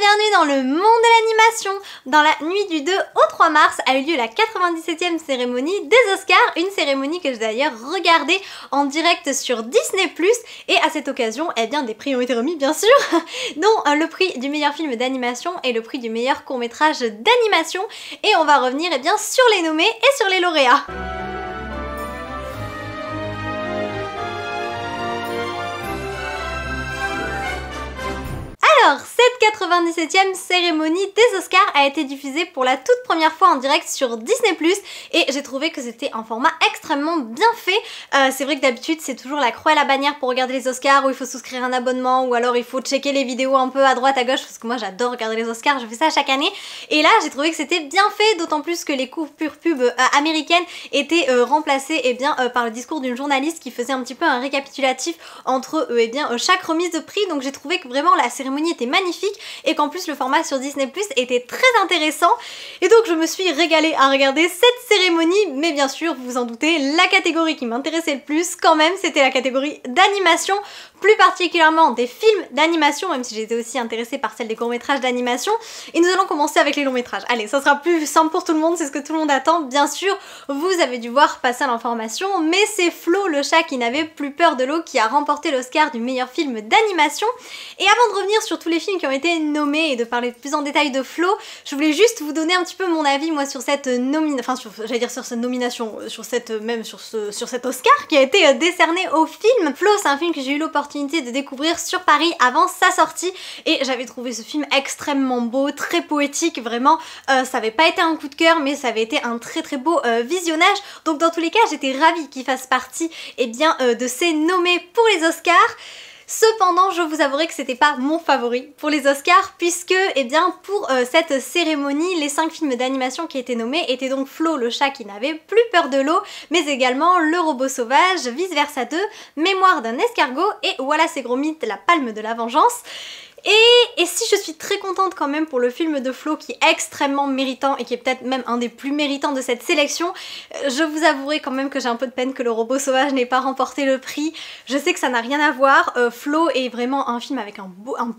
bienvenue dans le monde de l'animation. Dans la nuit du 2 au 3 mars a eu lieu la 97e cérémonie des Oscars, une cérémonie que j'ai d'ailleurs regardée en direct sur Disney+, et à cette occasion, eh bien, des prix ont été remis bien sûr, dont le prix du meilleur film d'animation et le prix du meilleur court-métrage d'animation, et on va revenir eh bien, sur les nommés et sur les lauréats. Alors, cette 97e cérémonie des Oscars a été diffusée pour la toute première fois en direct sur Disney+, et j'ai trouvé que c'était un format extrêmement bien fait. C'est vrai que d'habitude c'est toujours la croix et la bannière pour regarder les Oscars, où il faut souscrire un abonnement, ou alors il faut checker les vidéos un peu à droite à gauche, parce que moi j'adore regarder les Oscars, je fais ça chaque année, et là j'ai trouvé que c'était bien fait, d'autant plus que les coupures pub américaines étaient remplacées eh bien, par le discours d'une journaliste qui faisait un petit peu un récapitulatif entre eh bien, chaque remise de prix, donc j'ai trouvé que vraiment la cérémonie était magnifique et qu'en plus le format sur Disney+ était très intéressant, et donc je me suis régalée à regarder cette cérémonie. Mais bien sûr, vous vous en doutez, la catégorie qui m'intéressait le plus quand même c'était la catégorie d'animation, plus particulièrement des films d'animation, même si j'étais aussi intéressée par celle des courts-métrages d'animation. Et nous allons commencer avec les longs-métrages. Allez, ça sera plus simple pour tout le monde, c'est ce que tout le monde attend. Bien sûr, vous avez dû voir passer l'information, mais c'est Flo, le chat qui n'avait plus peur de l'eau, qui a remporté l'Oscar du meilleur film d'animation. Et avant de revenir sur tous les films qui ont été nommés et de parler plus en détail de Flo, je voulais juste vous donner un petit peu mon avis moi sur cette nomination, sur cet Oscar qui a été décerné au film. Flo, c'est un film que j'ai eu l'opportunité de découvrir sur Paris avant sa sortie, et j'avais trouvé ce film extrêmement beau, très poétique, vraiment ça avait pas été un coup de cœur, mais ça avait été un très beau visionnage. Donc dans tous les cas j'étais ravie qu'il fasse partie eh bien, de ces nommés pour les Oscars. Cependant, je vous avouerai que c'était pas mon favori pour les Oscars, puisque eh bien, pour cette cérémonie, les 5 films d'animation qui étaient nommés étaient donc Flo, le chat qui n'avait plus peur de l'eau, mais également Le Robot Sauvage, Vice Versa 2, Mémoire d'un escargot et Wallace et Gromit, La Palme de la Vengeance. Et si je suis très contente quand même pour le film de Flo, qui est extrêmement méritant et qui est peut-être même un des plus méritants de cette sélection, je vous avouerai quand même que j'ai un peu de peine que Le Robot Sauvage n'ait pas remporté le prix. Je sais que ça n'a rien à voir, Flo est vraiment un film avec un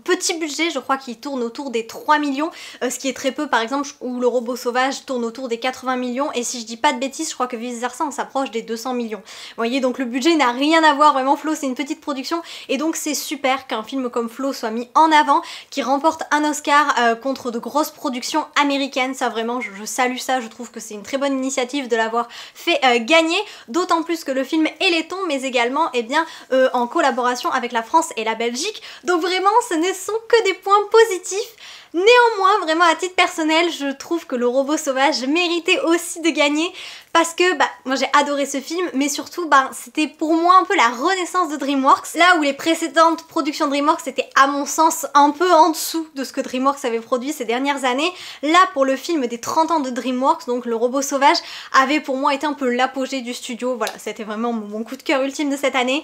petit budget, je crois qu'il tourne autour des 3 millions, ce qui est très peu par exemple, où Le Robot Sauvage tourne autour des 80 millions, et si je dis pas de bêtises, je crois que Vice Versa on s'approche des 200 millions. Vous voyez, donc le budget n'a rien à voir, vraiment Flo c'est une petite production, et donc c'est super qu'un film comme Flo soit mis en avant, qui remporte un Oscar contre de grosses productions américaines. Ça vraiment je salue ça, je trouve que c'est une très bonne initiative de l'avoir fait gagner, d'autant plus que le film est laiton, mais également eh bien, en collaboration avec la France et la Belgique, donc vraiment ce ne sont que des points positifs. Néanmoins, vraiment à titre personnel, je trouve que Le Robot Sauvage méritait aussi de gagner, parce que moi j'ai adoré ce film, mais surtout c'était pour moi un peu la renaissance de DreamWorks, là où les précédentes productions DreamWorks étaient à mon sens un peu en dessous de ce que DreamWorks avait produit ces dernières années. Là pour le film des 30 ans de DreamWorks, donc Le Robot Sauvage avait pour moi été un peu l'apogée du studio, voilà, c'était vraiment mon coup de cœur ultime de cette année.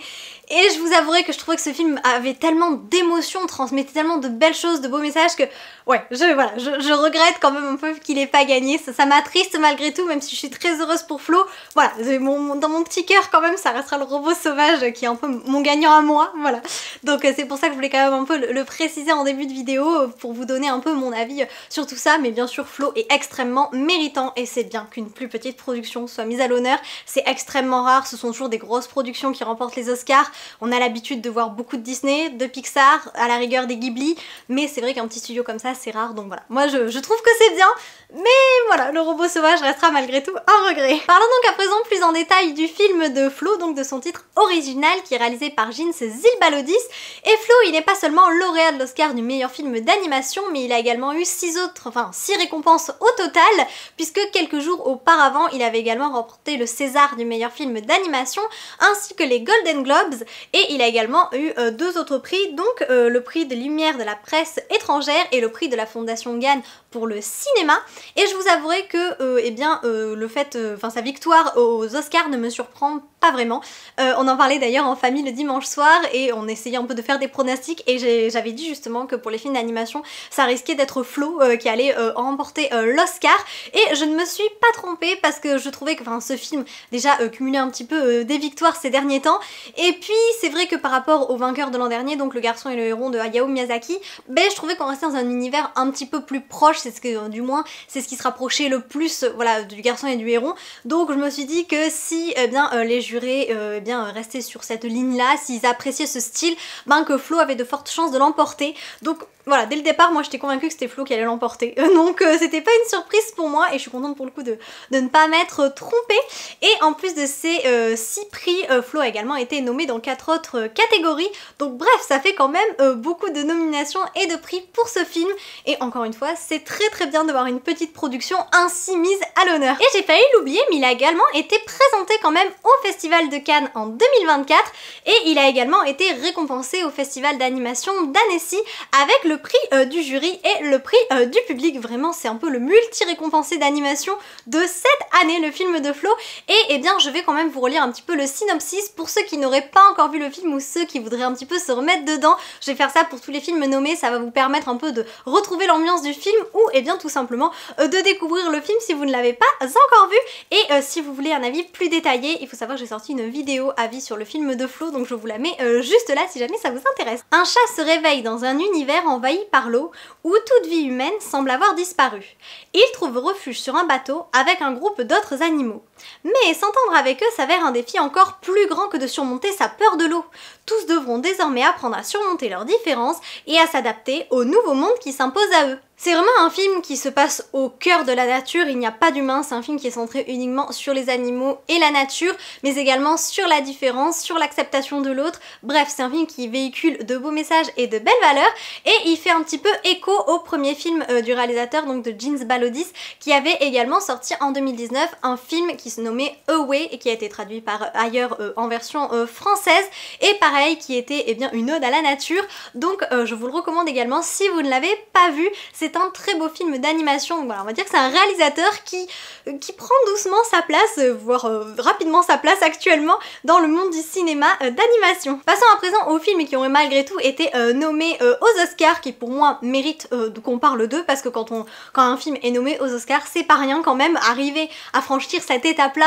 Et je vous avouerai que je trouvais que ce film avait tellement d'émotions, transmettait tellement de belles choses, de beaux messages, que ouais, je regrette quand même un peu qu'il ait pas gagné, ça m'attriste malgré tout, même si je suis très heureuse pour Flo. Voilà, dans mon petit cœur quand même ça restera Le Robot Sauvage qui est un peu mon gagnant à moi, voilà. Donc c'est pour ça que je voulais quand même un peu le préciser en début de vidéo, pour vous donner un peu mon avis sur tout ça, mais bien sûr Flo est extrêmement méritant, et c'est bien qu'une plus petite production soit mise à l'honneur, c'est extrêmement rare, ce sont toujours des grosses productions qui remportent les Oscars. On a l'habitude de voir beaucoup de Disney, de Pixar, à la rigueur des Ghibli, mais c'est vrai qu'un petit studio comme ça c'est rare, donc voilà. Moi je trouve que c'est bien, mais voilà, Le Robot Sauvage restera malgré tout un regret. Parlons donc à présent plus en détail du film de Flo, donc de son titre original qui est réalisé par Gins Zilbalodis. Et Flo, il n'est pas seulement lauréat de l'Oscar du meilleur film d'animation, mais il a également eu 6 récompenses au total, puisque quelques jours auparavant, il avait également remporté le César du meilleur film d'animation, ainsi que les Golden Globes, et il a également eu 2 autres prix, donc le prix de Lumière de la presse étrangère et le prix de la Fondation Gann pour le cinéma. Et je vous avouerai que sa victoire aux Oscars ne me surprend pas vraiment. On en parlait d'ailleurs en famille le dimanche soir et on essayait un peu de faire des pronostics et j'avais dit justement que pour les films d'animation ça risquait d'être Flo qui allait remporter l'Oscar et je ne me suis pas trompée parce que je trouvais que ce film déjà cumulait un petit peu des victoires ces derniers temps et puis c'est vrai que par rapport au vainqueur de l'an dernier, donc Le Garçon et le Héron de Hayao Miyazaki, je trouvais qu'on restait dans un univers un petit peu plus proche, c'est ce que du moins c'est ce qui se rapprochait le plus voilà, du Garçon et du Héron, donc je me suis dit que si les jurés restaient sur cette ligne là, s'ils appréciaient ce style, que Flo avait de fortes chances de l'emporter, donc voilà, dès le départ, moi j'étais convaincue que c'était Flo qui allait l'emporter. Donc c'était pas une surprise pour moi et je suis contente pour le coup de ne pas m'être trompée. Et en plus de ces 6 prix, Flo a également été nommé dans 4 autres catégories. Donc bref, ça fait quand même beaucoup de nominations et de prix pour ce film. Et encore une fois, c'est très bien de voir une petite production ainsi mise à l'honneur. Et j'ai failli l'oublier, mais il a également été présenté quand même au Festival de Cannes en 2024. Et il a également été récompensé au Festival d'animation d'Annecy avec le prix du jury et le prix du public. Vraiment c'est un peu le multi-récompensé d'animation de cette année, le film de Flo. Et je vais quand même vous relire un petit peu le synopsis pour ceux qui n'auraient pas encore vu le film ou ceux qui voudraient un petit peu se remettre dedans. Je vais faire ça pour tous les films nommés, ça va vous permettre un peu de retrouver l'ambiance du film ou tout simplement de découvrir le film si vous ne l'avez pas encore vu. Et si vous voulez un avis plus détaillé, il faut savoir que j'ai sorti une vidéo avis sur le film de Flo, donc je vous la mets juste là si jamais ça vous intéresse. Un chat se réveille dans un univers envahi par l'eau, où toute vie humaine semble avoir disparu. Il trouve refuge sur un bateau avec un groupe d'autres animaux. Mais s'entendre avec eux s'avère un défi encore plus grand que de surmonter sa peur de l'eau. Tous devront désormais apprendre à surmonter leurs différences et à s'adapter au nouveau monde qui s'impose à eux. C'est vraiment un film qui se passe au cœur de la nature, il n'y a pas d'humain, c'est un film qui est centré uniquement sur les animaux et la nature, mais également sur la différence, sur l'acceptation de l'autre. Bref, c'est un film qui véhicule de beaux messages et de belles valeurs, et il fait un petit peu écho au premier film du réalisateur, donc de James Balodis, qui avait également sorti en 2019 un film qui se nommait Away, et qui a été traduit par ailleurs en version française, et pareil, qui était une ode à la nature, donc je vous le recommande également si vous ne l'avez pas vu. C'est un très beau film d'animation, donc voilà, on va dire que c'est un réalisateur qui prend doucement sa place, voire rapidement sa place actuellement dans le monde du cinéma d'animation. Passons à présent aux films qui ont malgré tout été nommés aux Oscars, qui pour moi méritent qu'on parle d'eux, parce que quand un film est nommé aux Oscars, c'est pas rien quand même. Arriver à franchir cette étape-là,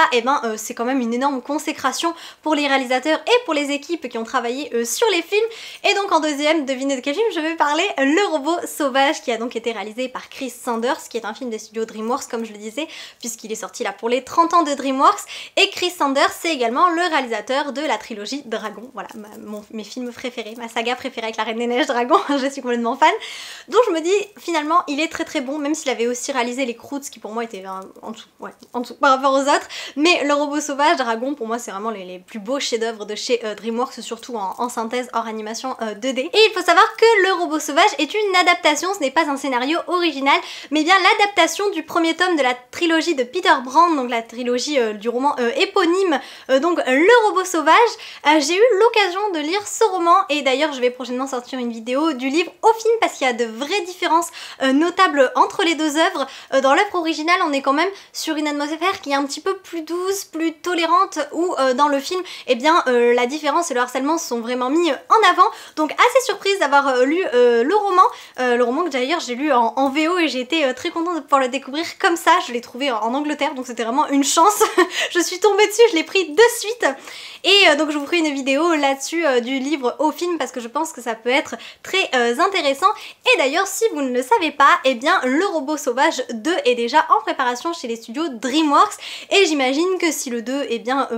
c'est quand même une énorme consécration pour les réalisateurs et pour les équipes qui ont travaillé sur les films. Et donc en deuxième, devinez de quel film je vais parler, Le Robot Sauvage, qui a donc été réalisé par Chris Sanders, qui est un film des studios DreamWorks comme je le disais, puisqu'il est sorti là pour les 30 ans de DreamWorks, et Chris Sanders c'est également le réalisateur de la trilogie Dragon, voilà, mes films préférés, ma saga préférée avec la Reine des Neiges, Dragon, je suis complètement fan, donc je me dis finalement il est très bon, même s'il avait aussi réalisé les Croods qui pour moi étaient en dessous par rapport aux autres, mais Le Robot Sauvage, Dragon pour moi c'est vraiment les plus beaux chefs-d'œuvre de chez DreamWorks, surtout en synthèse hors animation 2D. Et il faut savoir que Le Robot Sauvage est une adaptation, ce n'est pas un scénario original, mais bien l'adaptation du premier tome de la trilogie de Peter Brand, donc la trilogie du roman éponyme, donc Le Robot Sauvage. J'ai eu l'occasion de lire ce roman, et d'ailleurs je vais prochainement sortir une vidéo du livre au film, parce qu'il y a de vraies différences notables entre les deux œuvres. Dans l'œuvre originale, on est quand même sur une atmosphère qui est un petit peu plus douce, plus tolérante, où dans le film, la différence et le harcèlement sont vraiment mis en avant. Donc assez surprise d'avoir lu le roman que d'ailleurs j'ai lu en VO, et j'ai été très contente de pouvoir le découvrir comme ça. Je l'ai trouvé en Angleterre, donc c'était vraiment une chance. Je suis tombée dessus, je l'ai pris de suite. Et donc je vous ferai une vidéo là-dessus du livre au film, parce que je pense que ça peut être très intéressant. Et d'ailleurs, si vous ne le savez pas, Le Robot Sauvage 2 est déjà en préparation chez les studios DreamWorks, et j'imagine que si le 2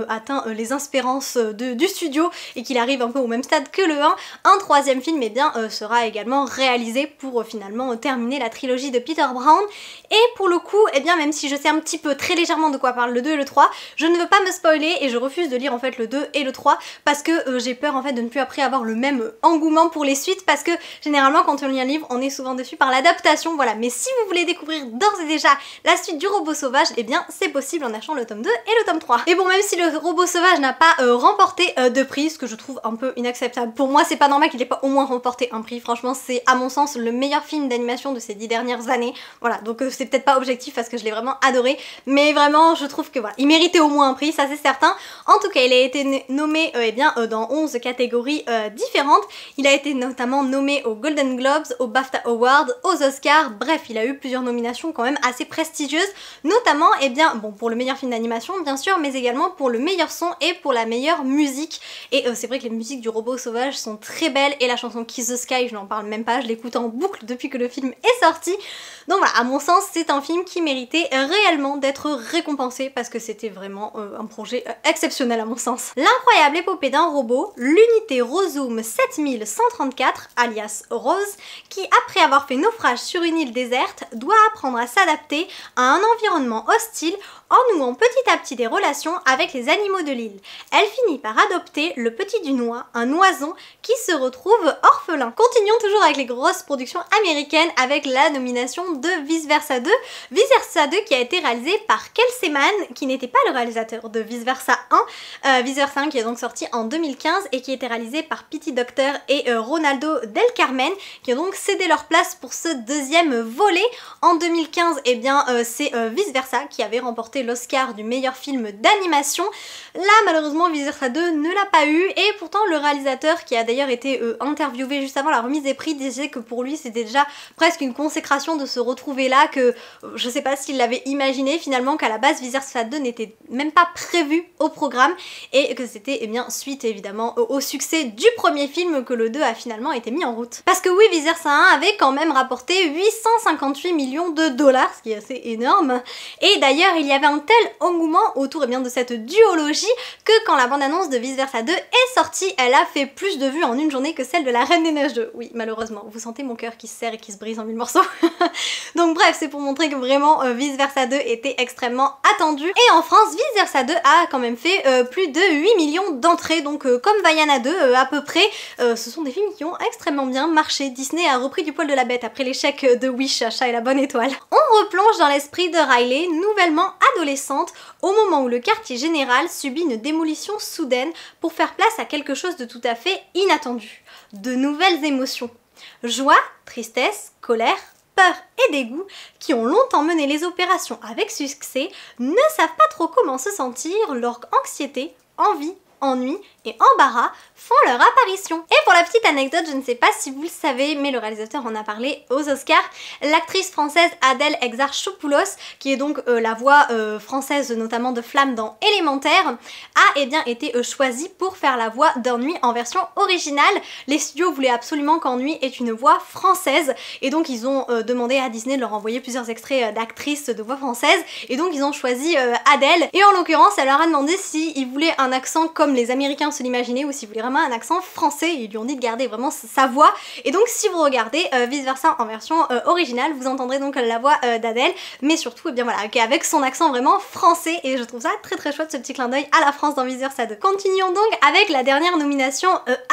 atteint les espérances du studio et qu'il arrive un peu au même stade que le 1, un troisième film sera également réalisé pour finalement terminer la trilogie de Peter Brown. Et pour le coup, même si je sais un petit peu très légèrement de quoi parle le 2 et le 3, je ne veux pas me spoiler, et je refuse de lire en fait le 2 et le 3 parce que j'ai peur en fait de ne plus après avoir le même engouement pour les suites, parce que généralement quand on lit un livre on est souvent déçu par l'adaptation, voilà. Mais si vous voulez découvrir d'ores et déjà la suite du Robot Sauvage, c'est possible en achetant le tome 2 et le tome 3. Et bon, même si le Robot Sauvage n'a pas remporté de prix, ce que je trouve un peu inacceptable, pour moi c'est pas normal qu'il ait pas au moins remporté un prix, franchement c'est à mon sens le meilleur film d'animation d'animation de ces 10 dernières années. Voilà, donc c'est peut-être pas objectif parce que je l'ai vraiment adoré, mais vraiment je trouve que voilà, il méritait au moins un prix, ça c'est certain. En tout cas, il a été nommé dans 11 catégories différentes. Il a été notamment nommé aux Golden Globes, aux BAFTA Awards, aux Oscars, bref, il a eu plusieurs nominations quand même assez prestigieuses, notamment bon, pour le meilleur film d'animation bien sûr, mais également pour le meilleur son et pour la meilleure musique. Et c'est vrai que les musiques du Robot Sauvage sont très belles, et la chanson Kiss the Sky, je n'en parle même pas, je l'écoute en boucle depuis que le film est sorti. Donc voilà, à mon sens, c'est un film qui méritait réellement d'être récompensé parce que c'était vraiment un projet exceptionnel à mon sens. L'incroyable épopée d'un robot, l'unité Rozoom 7134, alias Rose, qui après avoir fait naufrage sur une île déserte, doit apprendre à s'adapter à un environnement hostile en nouant petit à petit des relations avec les animaux de l'île. Elle finit par adopter le petit Dunois, un oiseau qui se retrouve orphelin. Continuons toujours avec les grosses productions américaines avec la nomination de Vice Versa 2. Vice Versa 2 qui a été réalisé par Kelsey Mann, qui n'était pas le réalisateur de Vice Versa 1. Vice Versa 1 qui est donc sorti en 2015 et qui a été réalisé par Pity Docter et Ronaldo Del Carmen, qui ont donc cédé leur place pour ce deuxième volet. En 2015, c'est Vice Versa qui avait remporté l'Oscar du meilleur film d'animation. Là, malheureusement, Vice Versa 2 ne l'a pas eu, et pourtant le réalisateur, qui a d'ailleurs été interviewé juste avant la remise des prix, disait que pour lui c'était déjà presque une consécration de se retrouver là, que je sais pas s'il l'avait imaginé finalement, qu'à la base Vice Versa 2 n'était même pas prévu au programme, et que c'était suite évidemment au succès du premier film que le 2 a finalement été mis en route. Parce que oui, Vice Versa 1 avait quand même rapporté 858 millions de dollars, ce qui est assez énorme, et d'ailleurs il y avait un tel engouement autour de cette duologie que quand la bande-annonce de Vice Versa 2 est sortie, elle a fait plus de vues en une journée que celle de La Reine des Neiges 2. Oui, malheureusement, vous sentez mon cœur qui se serre et qui se brise en mille morceaux. Donc bref, c'est pour montrer que vraiment Vice Versa 2 était extrêmement attendu. Et en France, Vice Versa 2 a quand même fait plus de 8 millions d'entrées, donc comme Vaiana 2 à peu près. Ce sont des films qui ont extrêmement bien marché. Disney a repris du poil de la bête après l'échec de Wish, Chat et la bonne étoile. On replonge dans l'esprit de Riley, nouvellement adolescente, au moment où le quartier général subit une démolition soudaine pour faire place à quelque chose de tout à fait inattendu. De nouvelles émotions. Joie, tristesse, colère, peur et dégoût, qui ont longtemps mené les opérations avec succès, ne savent pas trop comment se sentir lorsque anxiété, envie, ennui et embarras font leur apparition. Et pour la petite anecdote, je ne sais pas si vous le savez, mais le réalisateur en a parlé aux Oscars, l'actrice française Adèle Exarchopoulos, qui est donc la voix française notamment de Flamme dans Élémentaire, a été choisie pour faire la voix d'Ennui en version originale. Les studios voulaient absolument qu'Ennui ait une voix française, et donc ils ont demandé à Disney de leur envoyer plusieurs extraits d'actrices de voix française, et donc ils ont choisi Adèle, et en l'occurrence elle leur a demandé s'ils voulaient un accent comme les Américains se l'imaginaient ou s'ils voulaient vraiment un accent français, ils lui ont dit de garder vraiment sa voix. Et donc si vous regardez Vice Versa en version originale, vous entendrez donc la voix d'Adèle, mais surtout avec son accent vraiment français, et je trouve ça très très chouette, ce petit clin d'œil à la France dans Vice Versa 2. Continuons donc avec la dernière nomination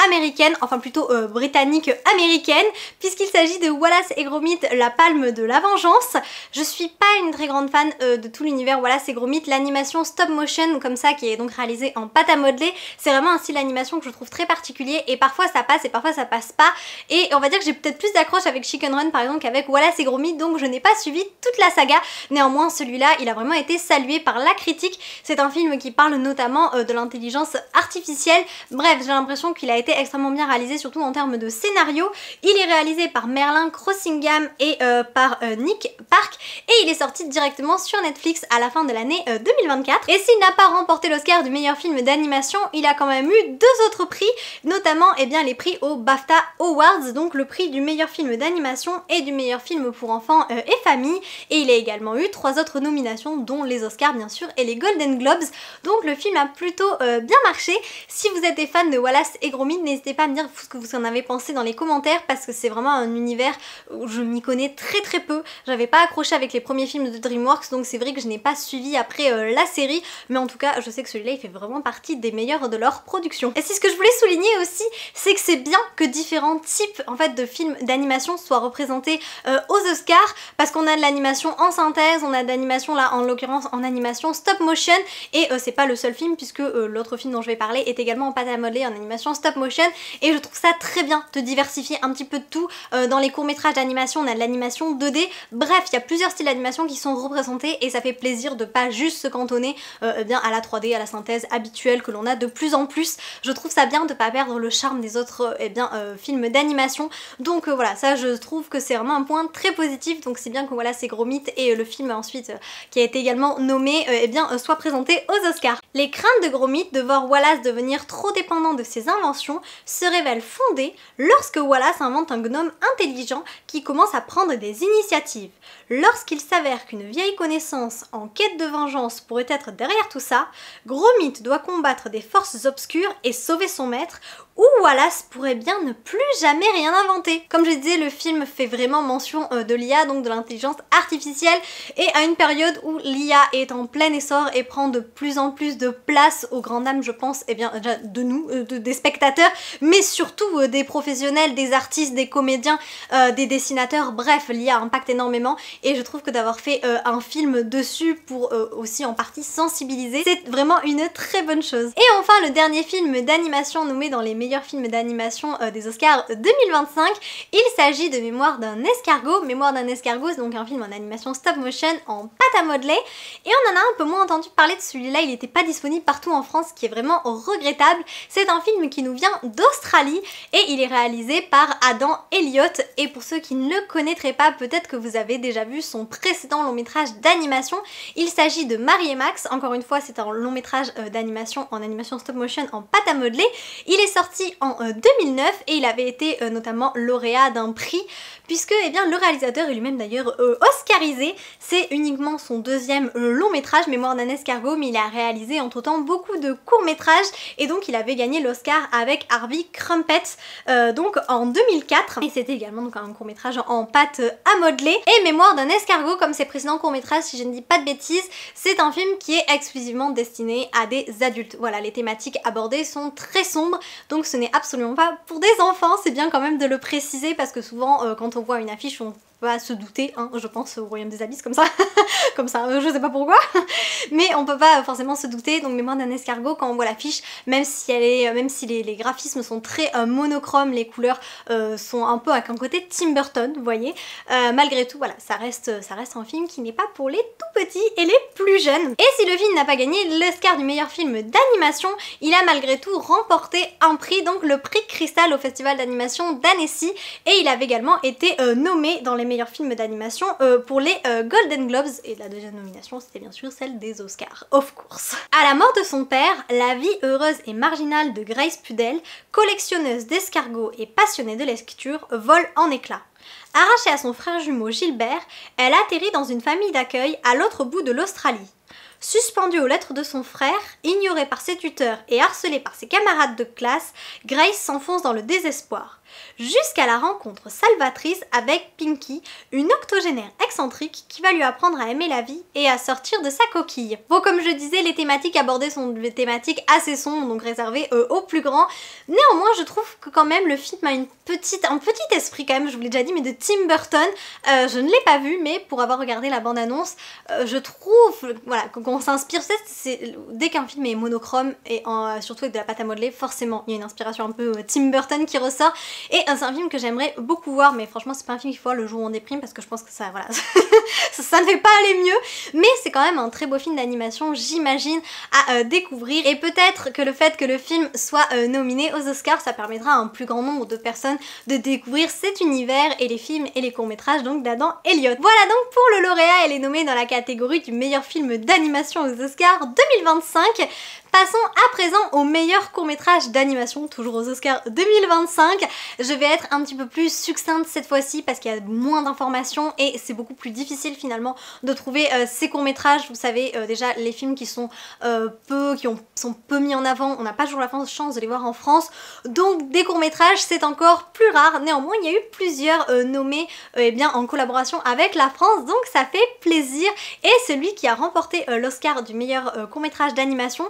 américaine, enfin plutôt britannique américaine, puisqu'il s'agit de Wallace et Gromit, la palme de la vengeance. Je suis pas une très grande fan de tout l'univers Wallace et Gromit, l'animation stop motion comme ça qui est donc réalisée en pâte à modeler, c'est vraiment un style d'animation que je trouve très particulier, et parfois ça passe et parfois ça passe pas, et on va dire que j'ai peut-être plus d'accroche avec Chicken Run par exemple qu'avec Wallace et Gromit, donc je n'ai pas suivi toute la saga. Néanmoins celui-là il a vraiment été salué par la critique. C'est un film qui parle notamment de l'intelligence artificielle. Bref, j'ai l'impression qu'il a été extrêmement bien réalisé, surtout en termes de scénario. Il est réalisé par Merlin Crossingham et par Nick Park, et il est sorti directement sur Netflix à la fin de l'année 2024. Et s'il n'a pas remporté l'Oscar du meilleur film d'animation, il a quand même eu deux autres prix, notamment les prix aux BAFTA Awards, donc le prix du meilleur film d'animation et du meilleur film pour enfants et familles, et il a également eu 3 autres nominations, dont les Oscars bien sûr et les Golden Globes. Donc le film a plutôt bien marché. Si vous êtes des fans de Wallace et Gromit, n'hésitez pas à me dire ce que vous en avez pensé dans les commentaires, parce que c'est vraiment un univers où je m'y connais très très peu. J'avais pas accroché avec les premiers films de DreamWorks, donc c'est vrai que je n'ai pas suivi après la série, mais en tout cas je sais que celui-là il fait vraiment partie des meilleurs de leur leur production. Et c'est ce que je voulais souligner aussi, c'est que c'est bien que différents types en fait de films d'animation soient représentés aux Oscars, parce qu'on a de l'animation en synthèse, on a de l'animation là en l'occurrence en animation stop motion, et c'est pas le seul film puisque l'autre film dont je vais parler est également en pâte à modeler en animation stop motion, et je trouve ça très bien de diversifier un petit peu de tout. Dans les courts-métrages d'animation, on a de l'animation 2D, bref, il y a plusieurs styles d'animation qui sont représentés et ça fait plaisir de pas juste se cantonner bien à la 3D, à la synthèse habituelle que l'on a de plus en plus. Je trouve ça bien de pas perdre le charme des autres films d'animation, donc voilà, ça je trouve que c'est vraiment un point très positif, donc c'est bien que voilà ces gros mythes et le film ensuite qui a été également nommé soit présenté aux Oscars. Les craintes de gros mythes de voir Wallace devenir trop dépendant de ses inventions se révèlent fondées lorsque Wallace invente un gnome intelligent qui commence à prendre des initiatives. Lorsqu'il s'avère qu'une vieille connaissance en quête de vengeance pourrait être derrière tout ça, Gromit doit combattre des forces obscures et sauver son maître, ou Wallace pourrait bien ne plus jamais rien inventer. Comme je disais, le film fait vraiment mention de l'IA, donc de l'intelligence artificielle, et à une période où l'IA est en plein essor et prend de plus en plus de place aux grandes dames, je pense, déjà de nous, des spectateurs, mais surtout des professionnels, des artistes, des comédiens, des dessinateurs, bref, l'IA impacte énormément, et je trouve que d'avoir fait un film dessus pour aussi en partie sensibiliser, c'est vraiment une très bonne chose. Et enfin, le dernier film d'animation nommé dans les meilleurs films d'animation des Oscars 2025, il s'agit de Mémoire d'un escargot. Mémoire d'un escargot, c'est donc un film en animation stop motion en pâte à modeler, et on en a un peu moins entendu parler de celui-là, il n'était pas disponible partout en France, ce qui est vraiment regrettable. C'est un film qui nous vient d'Australie et il est réalisé par Adam Elliott, et pour ceux qui ne le connaîtraient pas, peut-être que vous avez déjà vu son précédent long métrage d'animation. Il s'agit de Marie et Max, encore une fois c'est un long métrage d'animation en animation stop motion en pâte à modeler. Il est sorti en 2009 et il avait été notamment lauréat d'un prix, puisque le réalisateur est lui-même d'ailleurs oscarisé. C'est uniquement son deuxième long métrage, Mémoire d'un escargot, mais il a réalisé entre temps beaucoup de courts métrages, et donc il avait gagné l'Oscar avec Harvey Crumpet donc en 2004, et c'était également donc un court métrage en pâte à modeler. Et Mémoire d'un escargot, comme ses précédents courts métrages si je ne dis pas de bêtises, c'est un film qui est exclusivement destiné à des adultes. Voilà, les thématiques abordées sont très sombres, donc ce n'est absolument pas pour des enfants, c'est bien quand même de le préciser, parce que souvent quand on voit une affiche on peut se douter, hein, je pense au Royaume des Abysses comme ça, comme ça, je sais pas pourquoi, mais on peut pas forcément se douter. Donc Mémoire d'un escargot, quand on voit l'affiche, même si les graphismes sont très monochromes, les couleurs sont un peu avec un côté Tim Burton, vous voyez, malgré tout, voilà, ça reste un film qui n'est pas pour les tout petits et les plus jeunes. Et si le film n'a pas gagné l'Oscar du meilleur film d'animation, il a malgré tout remporté un prix, donc le prix Cristal au festival d'animation d'Annecy, et il avait également été nommé dans les meilleurs films d'animation pour les Golden Globes, et la deuxième nomination c'était bien sûr celle des Oscars, of course. À la mort de son père, la vie heureuse et marginale de Grace Pudel, collectionneuse d'escargots et passionnée de lecture, vole en éclats. Arrachée à son frère jumeau Gilbert, elle atterrit dans une famille d'accueil à l'autre bout de l'Australie. Suspendue aux lettres de son frère, ignorée par ses tuteurs et harcelée par ses camarades de classe, Grace s'enfonce dans le désespoir. Jusqu'à la rencontre salvatrice avec Pinky, une octogénaire excentrique qui va lui apprendre à aimer la vie et à sortir de sa coquille. Bon, comme je disais, les thématiques abordées sont des thématiques assez sombres, donc réservées aux plus grands. Néanmoins, je trouve que quand même le film a un petit esprit quand même, je vous l'ai déjà dit, mais de Tim Burton. Je ne l'ai pas vu, mais pour avoir regardé la bande-annonce, je trouve voilà, qu'on s'inspire. Dès qu'un film est monochrome et surtout avec de la pâte à modeler, forcément il y a une inspiration un peu Tim Burton qui ressort. Et c'est un film que j'aimerais beaucoup voir, mais franchement c'est pas un film qu'il faut voir le jour où on déprime, parce que je pense que ça, voilà, ça ne fait pas aller mieux, mais c'est quand même un très beau film d'animation, j'imagine, à découvrir, et peut-être que le fait que le film soit nominé aux Oscars, ça permettra à un plus grand nombre de personnes de découvrir cet univers et les films et les courts-métrages donc d'Adam Elliott. Voilà donc pour le lauréat, elle est nommée dans la catégorie du meilleur film d'animation aux Oscars 2025. Passons à présent au meilleur court-métrage d'animation, toujours aux Oscars 2025. Je vais être un petit peu plus succincte cette fois-ci parce qu'il y a moins d'informations et c'est beaucoup plus difficile finalement de trouver ces courts-métrages. Vous savez déjà les films qui sont sont peu mis en avant, on n'a pas toujours la chance de les voir en France. Donc des courts-métrages c'est encore plus rare. Néanmoins il y a eu plusieurs nommés en collaboration avec la France, donc ça fait plaisir. Et celui qui a remporté remporté l'Oscar du meilleur court-métrage d'animation.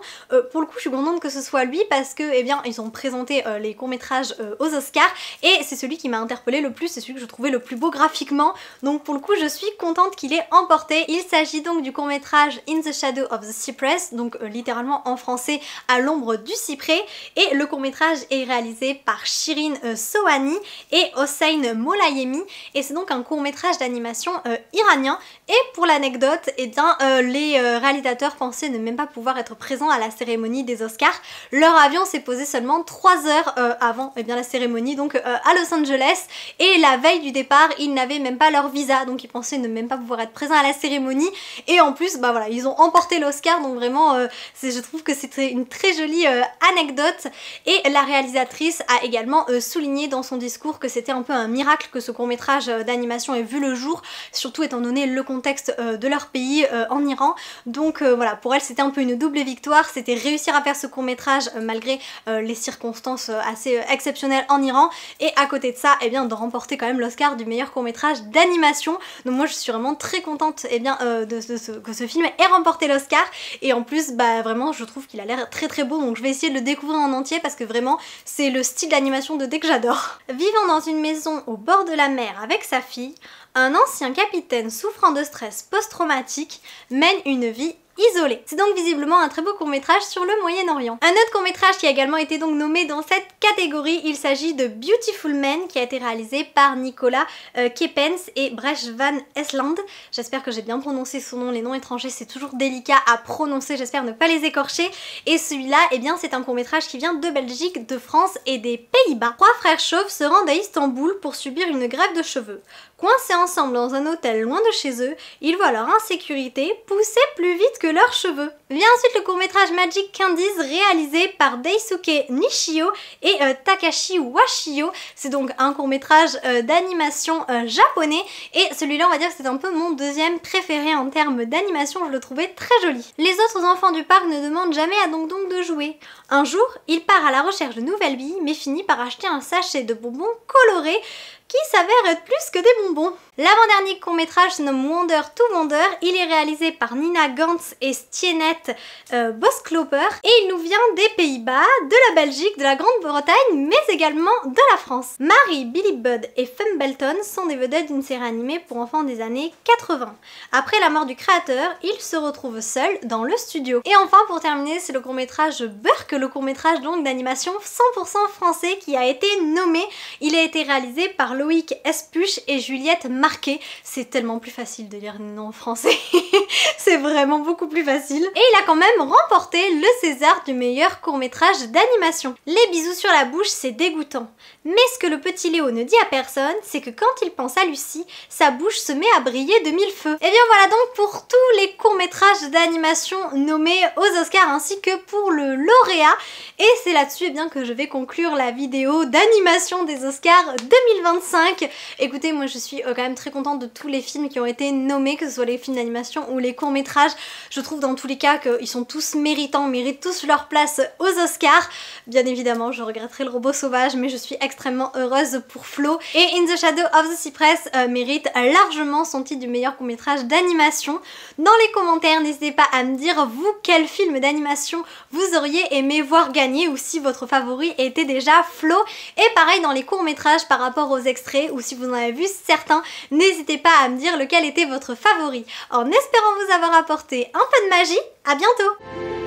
Pour le coup je suis contente que ce soit lui parce que eh bien ils ont présenté les courts-métrages aux Oscars et c'est celui qui m'a interpellée le plus, c'est celui que je trouvais le plus beau graphiquement, donc pour le coup je suis contente qu'il ait emporté. Il s'agit donc du court-métrage In the Shadow of the Cypress, donc littéralement en français à l'ombre du cyprès, et le court-métrage est réalisé par Shirin Sohani et Hossein Molayemi et c'est donc un court-métrage d'animation iranien. Et pour l'anecdote, eh bien, les réalisateurs pensaient ne même pas pouvoir être présents à la cérémonie des Oscars. Leur avion s'est posé seulement 3 heures avant eh bien, la cérémonie, donc à Los Angeles, et la veille du départ, ils n'avaient même pas leur visa, donc ils pensaient ne même pas pouvoir être présents à la cérémonie, et en plus, bah voilà, ils ont emporté l'Oscar, donc vraiment, je trouve que c'était une très jolie anecdote. Et la réalisatrice a également souligné dans son discours que c'était un peu un miracle que ce court-métrage d'animation ait vu le jour, surtout étant donné le contexte de leur pays en Iran. Donc voilà, pour elle c'était un peu une double victoire, c'était réussir à faire ce court-métrage malgré les circonstances assez exceptionnelles en Iran, et à côté de ça, eh bien, de remporter quand même l'Oscar du meilleur court-métrage d'animation. Donc moi je suis vraiment très contente eh bien, que ce film ait remporté l'Oscar, et en plus bah vraiment je trouve qu'il a l'air très très beau, donc je vais essayer de le découvrir en entier parce que vraiment c'est le style d'animation de dès que j'adore. Vivant dans une maison au bord de la mer avec sa fille, un ancien capitaine souffrant de stress post-traumatique mène une vie isolé. C'est donc visiblement un très beau court-métrage sur le Moyen-Orient. Un autre court-métrage qui a également été donc nommé dans cette catégorie, il s'agit de Beautiful Men, qui a été réalisé par Nicolas Kepens et Brecht van Esland. J'espère que j'ai bien prononcé son nom, les noms étrangers c'est toujours délicat à prononcer, j'espère ne pas les écorcher. Et celui-là, eh bien c'est un court-métrage qui vient de Belgique, de France et des Pays-Bas. 3 frères chauves se rendent à Istanbul pour subir une greffe de cheveux. Coincés ensemble dans un hôtel loin de chez eux, ils voient leur insécurité pousser plus vite que leurs cheveux. Vient ensuite le court-métrage Magic Candies réalisé par Daisuke Nishio et Takashi Washio. C'est donc un court-métrage d'animation japonais, et celui-là on va dire que c'est un peu mon deuxième préféré en termes d'animation, je le trouvais très joli. Les autres enfants du parc ne demandent jamais à Dong Dong de jouer. Un jour, il part à la recherche de nouvelles billes mais finit par acheter un sachet de bonbons colorés qui s'avère être plus que des bonbons. L'avant-dernier court-métrage se nomme Wonder to Wonder, il est réalisé par Nina Gantz et Stienet Boskloper et il nous vient des Pays-Bas, de la Belgique, de la Grande-Bretagne mais également de la France. Mary, Billy Budd et Fem Belton sont des vedettes d'une série animée pour enfants des années 80. Après la mort du créateur, ils se retrouvent seuls dans le studio. Et enfin pour terminer, c'est le court-métrage Burk, le court-métrage donc d'animation 100% français qui a été nommé. Il a été réalisé par Loïc Espuche et Juliette Marquet. C'est tellement plus facile de lire le nom en français. C'est vraiment beaucoup plus facile. Et il a quand même remporté le César du meilleur court-métrage d'animation. Les bisous sur la bouche, c'est dégoûtant. Mais ce que le petit Léo ne dit à personne, c'est que quand il pense à Lucie, sa bouche se met à briller de 1000 feux. Et bien voilà donc pour tous les courts-métrages d'animation nommés aux Oscars ainsi que pour le lauréat. Et c'est là-dessus eh bien, que je vais conclure la vidéo d'animation des Oscars 2025. Écoutez, moi je suis quand même très contente de tous les films qui ont été nommés, que ce soit les films d'animation ou les courts-métrages. Je trouve dans tous les cas qu'ils sont tous méritants, méritent tous leur place aux Oscars. Bien évidemment, je regretterai le robot sauvage, mais je suis extrêmement heureuse pour Flo. Et In the Shadow of the Cypress mérite largement son titre du meilleur court-métrage d'animation. Dans les commentaires, n'hésitez pas à me dire, vous, quel film d'animation vous auriez aimé voir gagner, ou si votre favori était déjà Flo. Et pareil dans les courts-métrages par rapport aux extraits, ou si vous en avez vu certains, n'hésitez pas à me dire lequel était votre favori. En espérant vous avoir apporté un peu de magie, à bientôt!